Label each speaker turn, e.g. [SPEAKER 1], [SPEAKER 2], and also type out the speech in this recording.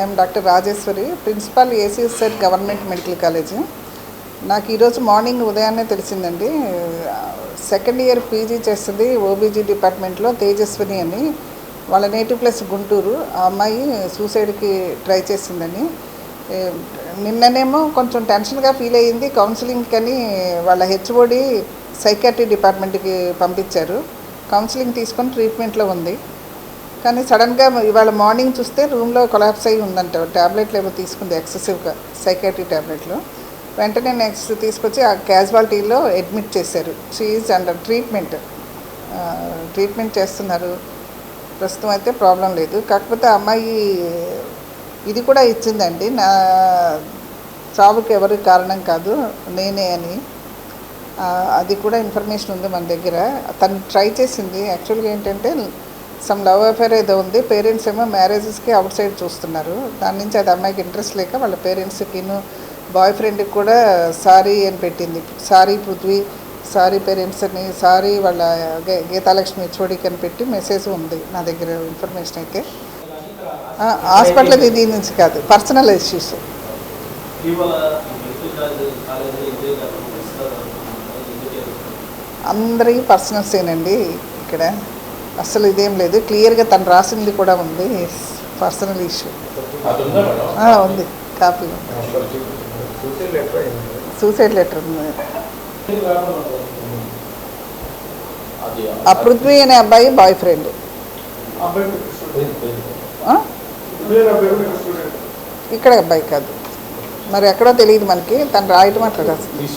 [SPEAKER 1] I'm doctor Rajeshwari, principal ACSR government medical college. నాకు ఈరోజు morning ఉదయాన్నే తెలిసిందండి. సెకండ్ ఇయర్ పీజీ చేస్తుంది ఓబీజీ డిపార్ట్మెంట్లో తేజస్విని అని. వాళ్ళ నేటివ్ ప్లస్ గుంటూరు. ఆ అమ్మాయి సూసైడ్కి ట్రై చేసిందని. నిన్ననేమో కొంచెం టెన్షన్గా ఫీల్ అయ్యింది. కౌన్సిలింగ్కి అని వాళ్ళ హెచ్ఓడి సైకాట్రీ డిపార్ట్మెంట్కి పంపించారు. కౌన్సిలింగ్ తీసుకొని ట్రీట్మెంట్లో ఉంది. కానీ సడన్గా ఇవాళ మార్నింగ్ చూస్తే రూమ్లో కొలాప్స్ అయ్యి ఉందంట. ట్యాబ్లెట్లు ఏమో తీసుకుంది ఎక్సెసివ్గా, సైకాట్రీ ట్యాబ్లెట్లు. వెంటనే నెక్స్ట్ తీసుకొచ్చి ఆ క్యాజువాలిటీలో అడ్మిట్ చేశారు. షీ ఈజ్ అండర్ ట్రీట్మెంట్ చేస్తున్నారు. ప్రస్తుతం అయితే ప్రాబ్లం లేదు. కాకపోతే అమ్మాయి ఇది కూడా ఇచ్చిందండి, నా చావుకి ఎవరు కారణం కాదు, నేనే అని. అది కూడా ఇన్ఫర్మేషన్ ఉంది మన దగ్గర. తను ట్రై చేసింది. యాక్చువల్గా ఏంటంటే సమ్ లవ్ అఫేర్ ఏదో ఉంది. పేరెంట్స్ ఏమో మ్యారేజెస్కి అవుట్ సైడ్ చూస్తున్నారు. దాని నుంచి అది అమ్మాయికి ఇంట్రెస్ట్ లేక వాళ్ళ పేరెంట్స్కిను బాయ్ ఫ్రెండ్కి కూడా సారీ అని పెట్టింది. సారీ పృథ్వీ, సారీ పేరెంట్స్ అని, సారీ వాళ్ళ గీతాలక్ష్మి హెచ్ఓడికి అని పెట్టి మెసేజ్ ఉంది నా దగ్గర ఇన్ఫర్మేషన్ అయితే. హాస్పిటల్ దీని నుంచి కాదు, పర్సనల్ ఇష్యూస్. అందరికీ పర్సనల్సేనండి ఇక్కడ, అసలు ఇదేం లేదు. క్లియర్గా తను రాసింది కూడా ఉంది, పర్సనల్ ఇష్యూ ఉంది. కాపీ సూసైడ్ లెటర్ ఉంది. ఆ పృథ్వీ అనే అబ్బాయి బాయ్ ఫ్రెండ్. ఇక్కడ అబ్బాయి కాదు, మరి ఎక్కడో తెలియదు మనకి. తను రాయటం అట్లా రాసింది.